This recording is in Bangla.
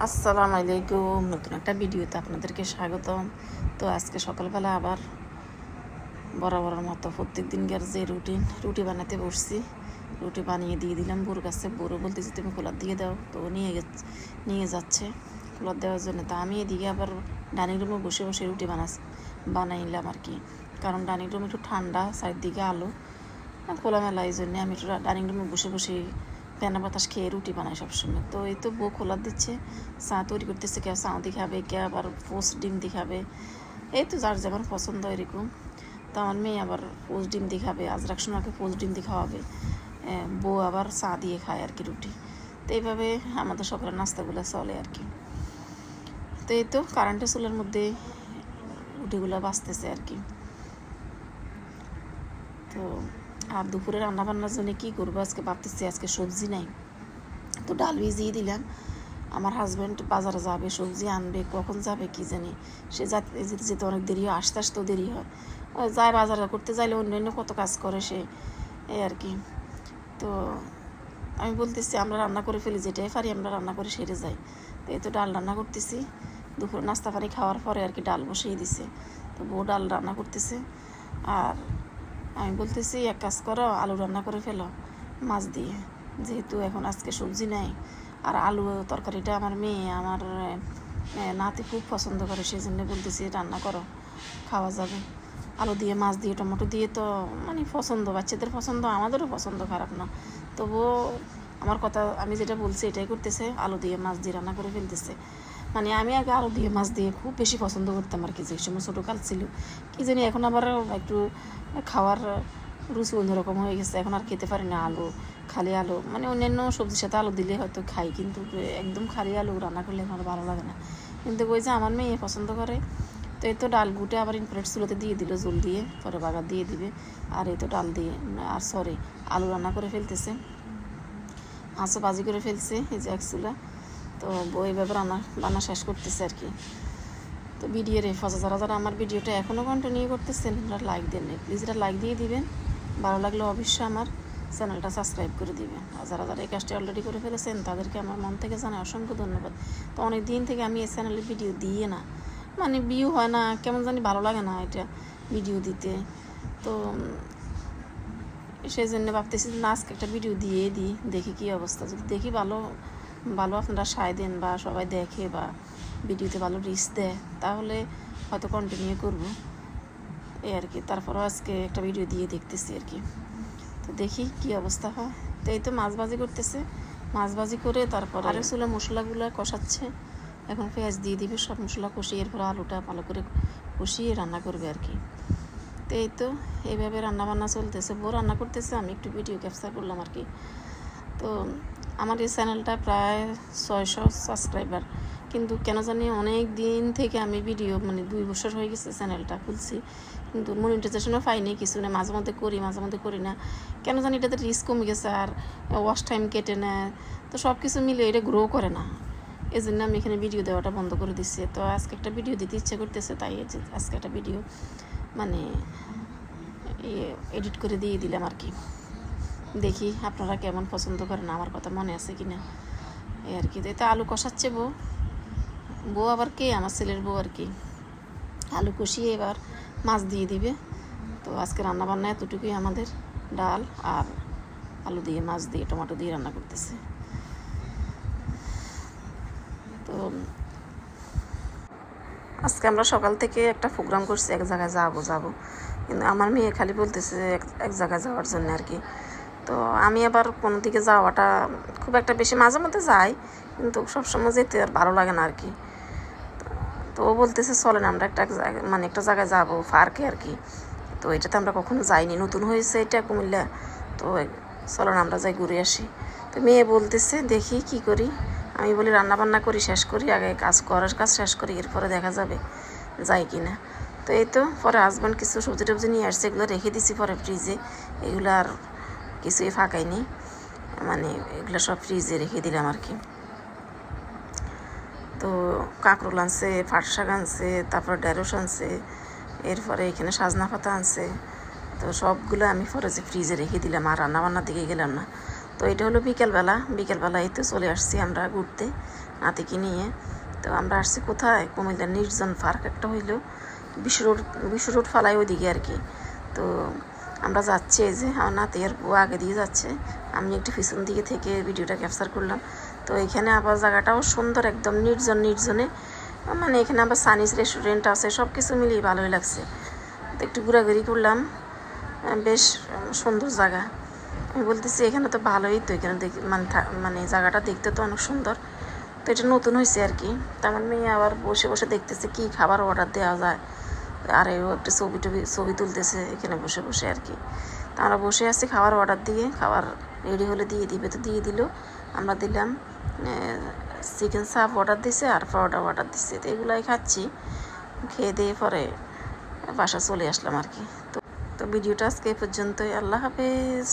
আসসালামু আলাইকুম। নতুন একটা ভিডিওতে আপনাদেরকে স্বাগতম। তো আজকে সকালবেলা আবার বরাবরের মতো প্রত্যেক দিনকার যে রুটি বানাতে বসছি। রুটি বানিয়ে দিয়ে দিলাম বোর কাছে। বোরও বলতেছি তুমি কুলার দিয়ে দাও, তো নিয়ে যাচ্ছে কুলার দেওয়ার জন্য। তো আমি এদিকে আবার ডাইনিং রুমে বসে বসে রুটি বানাইলাম আর কি, কারণ ডাইনিং রুম একটু ঠান্ডা, চারদিকে আলো, খোলামেলা। এই জন্যে আমি একটু ডাইনিং রুমে বসে বসে ফ্যানের বাতাস খেয়ে রুটি বানাই সবসময়। তো এই তো বউ খোলা দিচ্ছে, চা তৈরি করতেছে। কেউ চাও দিয়ে খাবে, কেউ আবার পোস্ট ডিম দিয়ে খাবে, এই তো যার যেমন পছন্দ এরকম। তো আমার মেয়ে আবার পোস্ট ডিম দিয়ে খাবে, আজরাক সোনাকে পোস্ট ডিম দিয়ে খাওয়াবে, বউ আবার চা দিয়ে খায় আর কি রুটি। তো এইভাবে আমাদের সকালের নাস্তাগুলো চলে আর কি। তো এই তো কারেন্টের চুলের মধ্যে রুটিগুলো বাঁচতেছে আর কি। তো আর দুপুরে রান্নাবান্নার জন্য কী করবো আজকে ভাবতেছি, আজকে সবজি নাই, তো ডাল ভিজিয়ে দিলাম। আমার হাজব্যান্ড বাজারে যাবে, সবজি আনবে, কখন যাবে কি জানি, সে যেতে যেতে অনেক দেরি হয়, আস্তে আসতেও দেরি হয়। যায় বাজার করতে যাইলে অন্যান্য কত কাজ করে সে, এই আর কি। তো আমি বলতেছি আমরা রান্না করে ফেলি, যেটাই পারি আমরা রান্না করে সেরে যাই। তো এই তো ডাল রান্না করতেছি, দুপুরে নাস্তা পানি খাওয়ার পরে আর কি ডাল বসিয়ে দিছে। তো বউ ডাল রান্না করতেছে, আর আমি বলতেছি এক কাজ করো, আলু রান্না করে ফেলো মাছ দিয়ে, যেহেতু এখন আজকে সবজি নেই। আর আলু তরকারিটা আমার মেয়ে আমার নাতি খুব পছন্দ করে, সেই জন্য বলতেছি রান্না করো, খাওয়া যাবে। আলু দিয়ে মাছ দিয়ে টমেটো দিয়ে তো মানে পছন্দ, বাচ্চাদের পছন্দ, আমাদেরও পছন্দ, খারাপ না। তবুও আমার কথা, আমি যেটা বলছি এটাই করতেছে, আলু দিয়ে মাছ দিয়ে রান্না করে ফেলতেছে। মানে আমি আগে আলু দিয়ে মাছ দিয়ে খুব বেশি পছন্দ করতাম আর কি, যে সময় ছোটোকাল ছিল। কী জানি এখন আবার একটু খাওয়ার রুচি অন্যরকম হয়ে গেছে, এখন আর খেতে পারি না আলু, খালি আলু। মানে অন্যান্য সবজির সাথে আলু দিলে হয়তো খাই, কিন্তু একদম খালি আলু রান্না করলে আমার ভালো লাগে না। কিন্তু ওই যে আমার মেয়ে পছন্দ করে। তো এই তো ডাল গুটে আবার ইনফ্রারেড চুলোতে দিয়ে দিল, জল দিয়ে, পরে বাগার দিয়ে দিবে। আর এই তো ডাল দিয়ে আর আলু রান্না করে ফেলতেছে, মাছও ভাজি করে ফেলছে এই যে এক চুলা। তো এইভাবে রান্না শেষ করতেছে আর কি। তো ভিডিওর হেফাজত যারা আমার ভিডিওটা এখনও কন্টিনিউ করতেছেন, আপনারা লাইক দেন, প্লিজ এটা লাইক দিয়ে দিবেন। ভালো লাগলে অবশ্যই আমার চ্যানেলটা সাবস্ক্রাইব করে দিবেন। আর যারা এই কাজটি অলরেডি করে ফেলেছেন তাদেরকে আমার মন থেকে জানাই অসংখ্য ধন্যবাদ। তো অনেক দিন থেকে আমি এই চ্যানেলে ভিডিও দিয়ে না, মানে ভিউ হয় না, কেমন জানি ভালো লাগে না এটা ভিডিও দিতে। তো সেই জন্য ভাবতেছি না আজকে একটা ভিডিও দিয়ে দিই, দেখি কী অবস্থা। যদি দেখি ভালো আপনারা সায় দেন বা সবাই দেখে বা ভিডিওতে ভালো রিচ দেয়, তাহলে হয়তো কন্টিনিউ করব এই আর কি। তারপরও আজকে একটা ভিডিও দিয়ে দেখতেছি আর কি। তো দেখি কী অবস্থা হয়। তো এই তো মাছ ভাজি করতেছে, মাছ ভাজি করে তারপর আরও ছিল মশলাগুলো কষাচ্ছে। এখন পেঁয়াজ দিয়ে দিবে, সব মশলা কষিয়ে এরপর আলুটা ভালো করে কষিয়ে রান্না করবে আর কি। তো এই তো এইভাবে রান্নাবান্না চলতেছে, বউ রান্না করতেছে, আমি একটু ভিডিও ক্যাপচার করলাম আর কি। তো আমার এই চ্যানেলটা প্রায় 600 সাবস্ক্রাইবার, কিন্তু কেন জানি অনেক দিন থেকে আমি ভিডিও, মানে 2 বছর হয়ে গেছে চ্যানেলটা খুলছি, কিন্তু মনিটাইজেশনও পাইনি, কিছু না, মাঝে মধ্যে করি মাঝে মধ্যে করি না, কেন জানি এটাতে রিস্ক কমে গেছে, আর ওয়াচ টাইম কেটে নেয়। তো সব কিছু মিলে এটা গ্রো করে না, এই জন্য আমি এখানে ভিডিও দেওয়াটা বন্ধ করে দিচ্ছি। তো আজকে একটা ভিডিও দিতে ইচ্ছে করতেছে, তাই আজকে একটা ভিডিও মানে এডিট করে দিয়ে দিলাম আর কি। দেখি আপনারা কেমন পছন্দ করেন, আমার কথা মনে আছে কি না এই আর কি। তো আলু কষাচ্ছে বউ আবার কে, আমার ছেলের বউ আর কি। আলু কষিয়ে এবার মাছ দিয়ে দিবে। তো আজকে রান্নাবান্না এতটুকুই আমাদের, ডাল আর আলু দিয়ে মাছ দিয়ে টমেটো দিয়ে রান্না করতেছে। তো আজকে আমরা সকাল থেকে একটা প্রোগ্রাম করছি, এক জায়গায় যাবো, কিন্তু আমার মেয়ে খালি বলতেছে এক জায়গায় যাওয়ার জন্য আর কি। তো আমি আবার কোনো দিকে যাওয়াটা খুব একটা বেশি, মাঝে মধ্যে যাই, কিন্তু সবসময় যেতে আর ভালো লাগে না আর কি। তো ও বলতেছে চলেন আমরা একটা জায়গায় যাবো, পার্কে আর কি। তো এটাতে আমরা কখনো যাইনি, নতুন হয়েছে এটা কুমিল্লা, তো চলেন আমরা যাই ঘুরে আসি। তো মেয়ে বলতেছে দেখি কি করি। আমি বলি রান্নাবান্না করি, শেষ করি আগে, কাজ শেষ করি, এরপরে দেখা যাবে যাই কি না। তো এই তো পরে হাজব্যান্ড কিছু সবজি টবজি নিয়ে আসছে, এগুলো রেখে দিছি পরে ফ্রিজে, এগুলো আর কিছুই ফাঁকাইনি, মানে এগুলো সব ফ্রিজে রেখে দিলাম আর কি। তো কাঁকরোল আনছে, পাট শাক আনছে, তারপর ঢেঁড়স আনছে, এরপরে এখানে সাজনা পাতা আনছে। তো সবগুলো আমি পরে যে ফ্রিজে রেখে দিলাম, আর রান্নাবান্নার দিকে গেলাম না। তো এটা হলো বিকেলবেলা এই তো চলে আসছি আমরা ঘুরতে নাতিকে নিয়ে। তো আমরা আসছি কোথায়, কুমিল্লার নির্জন পার্ক একটা হইলো, বিশ্ব রোড ফালাই ওইদিকে আর কি। তো আমরা যাচ্ছি, এই যে আমার নাতি আর বউ আগে দিয়ে যাচ্ছে, আমি একটু পিছন দিকে থেকে ভিডিওটা ক্যাপচার করলাম। তো এখানে আবার জায়গাটাও সুন্দর, একদম নির্জনে, মানে এখানে আবার চাইনিজ রেস্টুরেন্ট আছে, সব কিছু মিলিয়ে ভালোই লাগছে। তো একটু ঘোরাঘুরি করলাম, বেশ সুন্দর জায়গা। আমি বলতেছি এখানে তো ভালোই, তো এখানে মানে জায়গাটা দেখতে তো অনেক সুন্দর। তো এটা নতুন হয়েছে আর কি। তো আমার মেয়ে আবার বসে বসে দেখতেছে কি খাবার অর্ডার দেওয়া যায়, আর ও একটা ছবি তুলতেছে এখানে বসে বসে আর কি। তো আমরা বসে আছি, খাবার অর্ডার দিয়ে, খাবার রেডি হলে দিয়ে দিবে, তো দিয়ে দিল। আমরা দিলাম চিকেন চাপ অর্ডার দিছে আর পরোটা অর্ডার দিচ্ছে, তো এগুলাই খাচ্ছি। খেয়ে দিয়ে পরে বাসা চলে আসলাম আর কি। তো ভিডিওটা আজকে এই পর্যন্তই। আল্লাহ হাফেজ।